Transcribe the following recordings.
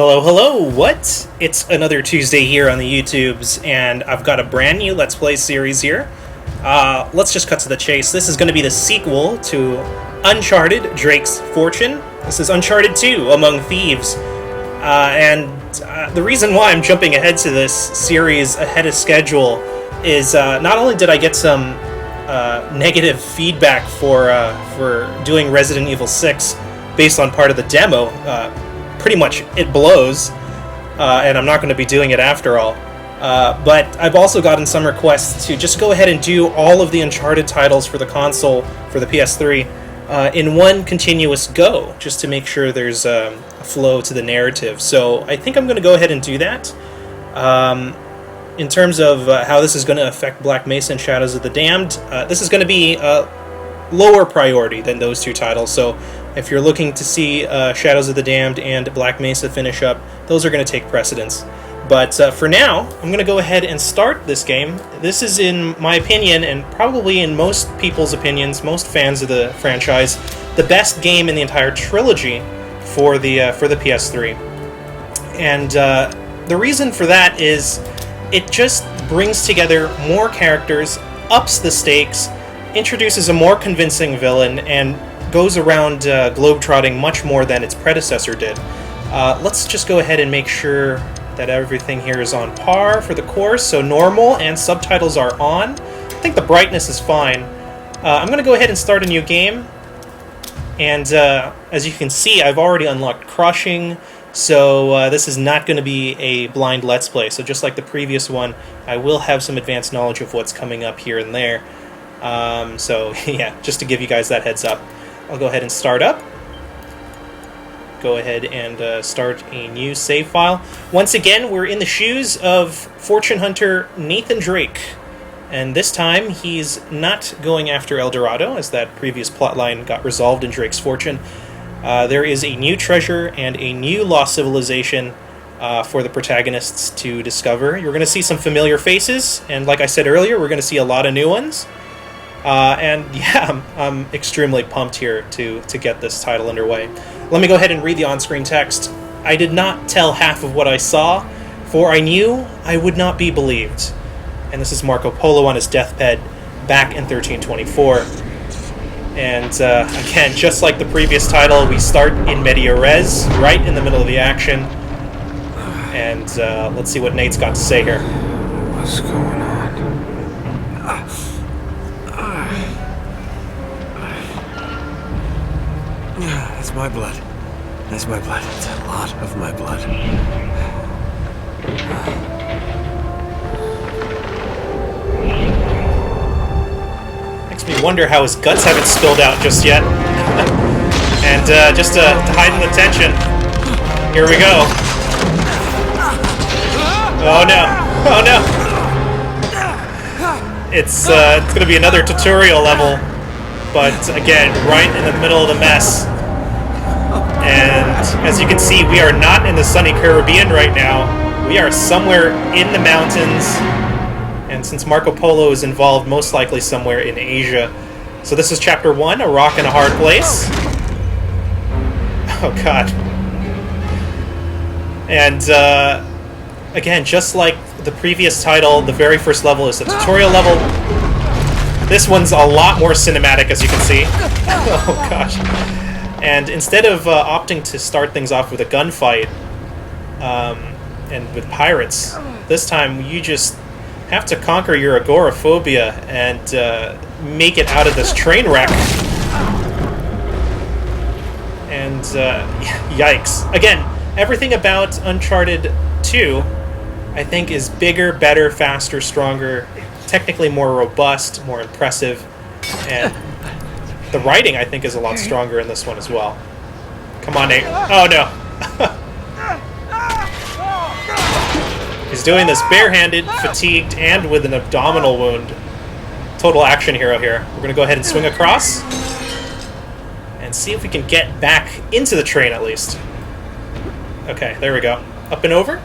Hello, hello, what? It's another Tuesday here on the YouTubes, and I've got a brand new Let's Play series here. Let's just cut to the chase. This is going to be the sequel to Uncharted, Drake's Fortune. This is Uncharted 2, Among Thieves. The reason why I'm jumping ahead to this series ahead of schedule is not only did I get some negative feedback for doing Resident Evil 6 based on part of the demo, pretty much it blows, and I'm not going to be doing it after all. But I've also gotten some requests to just go ahead and do all of the Uncharted titles for the console, for the PS3, in one continuous go, just to make sure there's a flow to the narrative. So I think I'm going to go ahead and do that. In terms of how this is going to affect Black Mesa and Shadows of the Damned, this is going to be lower priority than those two titles, so if you're looking to see Shadows of the Damned and Black Mesa finish up, those are going to take precedence. But for now, I'm going to go ahead and start this game. This is, in my opinion, and probably in most people's opinions, most fans of the franchise, the best game in the entire trilogy for the PS3. And the reason for that is it just brings together more characters, ups the stakes, introduces a more convincing villain, and goes around globe-trotting much more than its predecessor did. Let's just go ahead and make sure that everything here is on par for the course, so normal and subtitles are on. I think the brightness is fine. I'm going to go ahead and start a new game, and as you can see, I've already unlocked Crushing, so this is not going to be a blind Let's Play. So just like the previous one, I will have some advanced knowledge of what's coming up here and there. So yeah, just to give you guys that heads up. I'll go ahead and start up. Go ahead and start a new save file. Once again, we're in the shoes of fortune hunter Nathan Drake. And this time, he's not going after El Dorado, as that previous plotline got resolved in Drake's Fortune. There is a new treasure and a new lost civilization for the protagonists to discover. You're going to see some familiar faces, and like I said earlier, we're going to see a lot of new ones. And yeah, I'm extremely pumped here to get this title underway. Let me go ahead and read the on-screen text. I did not tell half of what I saw, for I knew I would not be believed. And this is Marco Polo on his deathbed back in 1324. And again, just like the previous title, we start in media res, right in the middle of the action. And let's see what Nate's got to say here. What's going on? That's my blood. That's my blood. It's a lot of my blood. Makes me wonder how his guts haven't spilled out just yet. And just to heighten the tension, here we go. Oh no! Oh no! It's going to be another tutorial level, but again, right in the middle of the mess. And as you can see, we are not in the sunny Caribbean right now. We are somewhere in the mountains. And since Marco Polo is involved, most likely somewhere in Asia. So this is Chapter 1, A Rock in a Hard Place. Oh god. And again, just like the previous title, the very first level is a tutorial level. This one's a lot more cinematic, as you can see. Oh gosh. And instead of opting to start things off with a gunfight and with pirates, this time you just have to conquer your agoraphobia and make it out of this train wreck. And yikes. Again, everything about Uncharted 2, I think, is bigger, better, faster, stronger, technically more robust, more impressive, and the writing, I think, is a lot stronger in this one as well. Come on, Nate. Oh, no. He's doing this barehanded, fatigued, and with an abdominal wound. Total action hero here. We're going to go ahead and swing across and see if we can get back into the train, at least. Okay, there we go. Up and over.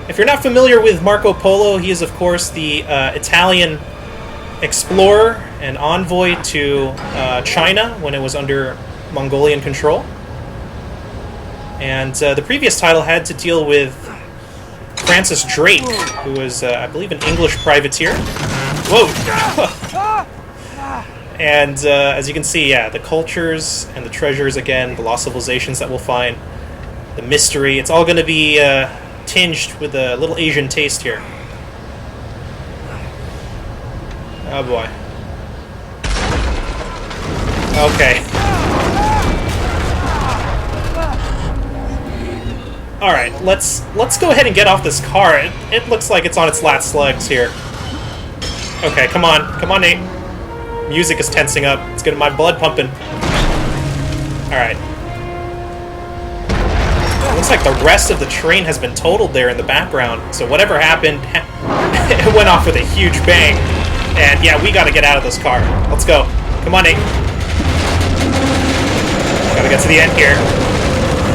If you're not familiar with Marco Polo, he is, of course, the Italian explorer and envoy to China when it was under Mongolian control. And the previous title had to deal with Francis Drake, who was, I believe, an English privateer. Whoa! And as you can see, yeah, the cultures and the treasures, again, the lost civilizations that we'll find, the mystery, it's all going to be tinged with a little Asian taste here. Oh boy. Okay. Alright, let's go ahead and get off this car. It looks like it's on its last legs here. Okay, come on. Come on, Nate. Music is tensing up. It's getting my blood pumping. Alright. Looks like the rest of the train has been totaled there in the background. So whatever happened, it went off with a huge bang. And yeah, we gotta get out of this car. Let's go. Come on, Nate. Gotta get to the end here.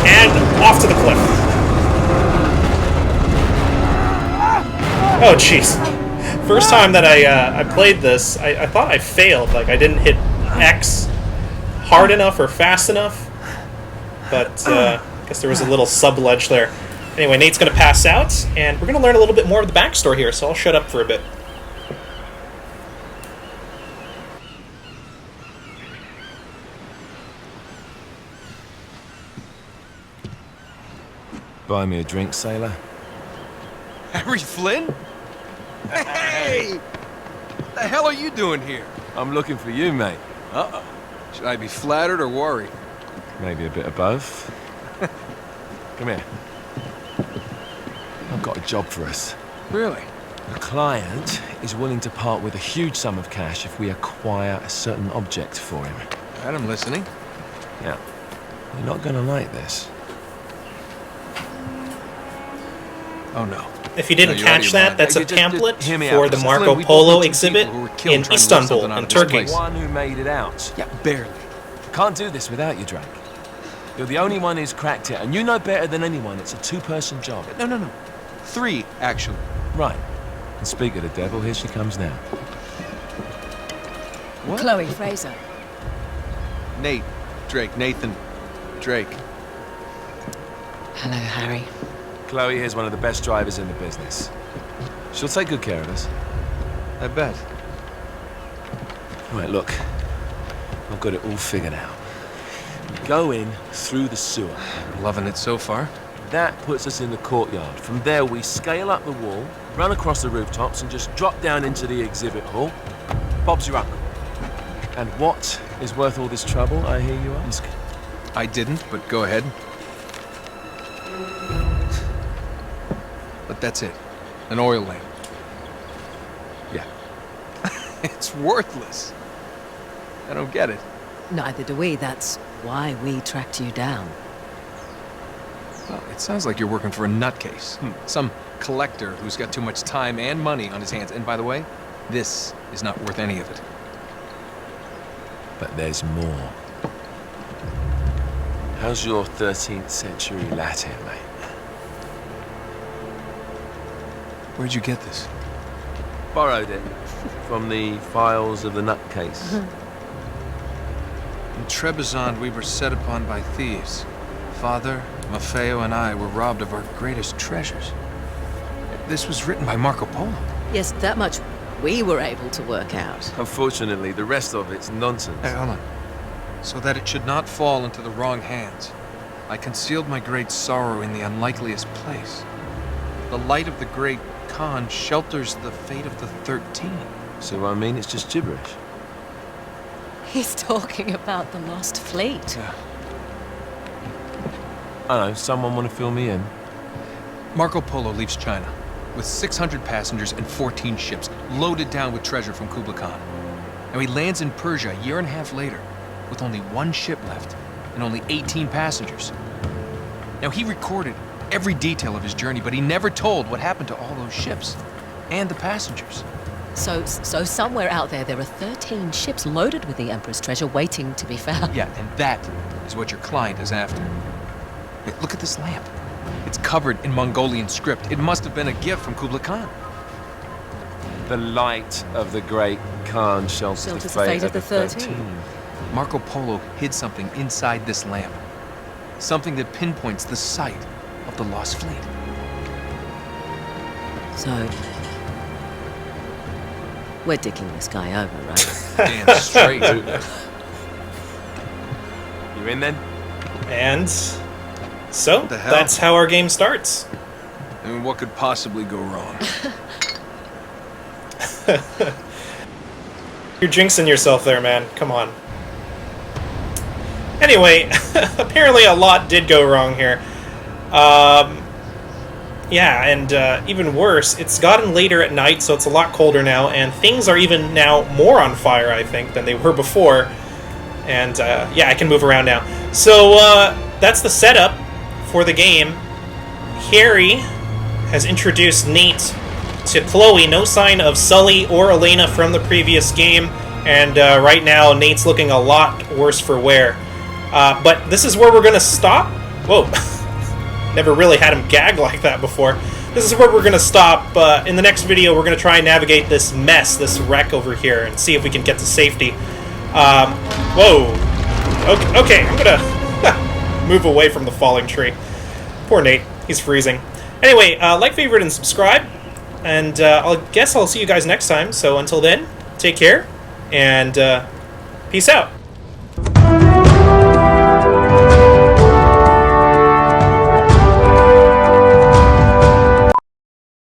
And off to the cliff. Oh, jeez. First time that I played this, I thought I failed. Like, I didn't hit X hard enough or fast enough. But I guess there was a little sub-ledge there. Anyway, Nate's going to pass out, and we're going to learn a little bit more of the backstory here, so I'll shut up for a bit. Buy me a drink, sailor. Harry Flynn? Hey! What the hell are you doing here? I'm looking for you, mate. Uh-oh. Should I be flattered or worried? Maybe a bit of both. Come here. I've got a job for us. Really? The client is willing to part with a huge sum of cash if we acquire a certain object for him. Right, I'm listening. Now, you're not gonna like this. Oh, no. If you didn't No, you're out of catch your that, mind. that's a Just pamphlet hear me for out. the Flynn, Marco we both Polo know two exhibit people who were killed in trying to get Istanbul, something out in of this Turkey. place. One who made it out. Yeah, barely. Can't do this without you, Drake. You're the only one who's cracked it, and you know better than anyone it's a two-person job. No. 3, actually. Right. And speak of the devil, here she comes now. What? Chloe Fraser. Nate. Drake. Nathan. Drake. Hello, Harry. Chloe here's one of the best drivers in the business. She'll take good care of us. I bet. Right, look. I've got it all figured out. We go in through the sewer. Loving it so far. That puts us in the courtyard. From there, we scale up the wall, run across the rooftops, and just drop down into the exhibit hall. Bob's your uncle. And what is worth all this trouble, I hear you ask? I didn't, but go ahead. But that's it. An oil lamp. Yeah. It's worthless. I don't get it. Neither do we. That's why we tracked you down. Well, it sounds like you're working for a nutcase. Some collector who's got too much time and money on his hands. And by the way, this is not worth any of it. But there's more. How's your 13th century Latin, mate? Where'd you get this? Borrowed it from the files of the nutcase. In Trebizond, we were set upon by thieves. Father, Maffeo, and I were robbed of our greatest treasures. This was written by Marco Polo. Yes, that much we were able to work out. Unfortunately, the rest of it's nonsense. Hey, hold on. So that it should not fall into the wrong hands, I concealed my great sorrow in the unlikeliest place. The light of the great Khan shelters the fate of the 13. So, I mean, it's just gibberish. He's talking about the lost fleet. Yeah. I don't know, someone want to fill me in? Marco Polo leaves China with 600 passengers and 14 ships loaded down with treasure from Kublai Khan. And he lands in Persia a year and a half later with only 1 ship left and only 18 passengers. Now, he recorded every detail of his journey, but he never told what happened to all those ships and the passengers. So somewhere out there are 13 ships loaded with the Emperor's treasure waiting to be found. Yeah, and that is what your client is after. Wait, look at this lamp. It's covered in Mongolian script. It must have been a gift from Kublai Khan. The light of the great Khan shelters the fate of the 13. Marco Polo hid something inside this lamp. Something that pinpoints the site of the lost fleet. So, we're dicking this guy over, right? Damn straight. You in then? And so, the hell? that's how our game starts. I mean, what could possibly go wrong? You're jinxing yourself there, man. Come on. Anyway, apparently a lot did go wrong here. Yeah, and even worse, it's gotten later at night, so it's a lot colder now, and things are even now more on fire, I think, than they were before. And, yeah, I can move around now. So, that's the setup for the game. Harry has introduced Nate to Chloe. No sign of Sully or Elena from the previous game, and right now Nate's looking a lot worse for wear. But this is where we're going to stop. Whoa. Never really had him gag like that before. This is where we're going to stop. In the next video, we're going to try and navigate this mess, this wreck over here, and see if we can get to safety. Whoa. Okay, I'm going to move away from the falling tree. Poor Nate. He's freezing. Anyway, like, favorite, and subscribe. And I guess I'll see you guys next time. So until then, take care, and peace out.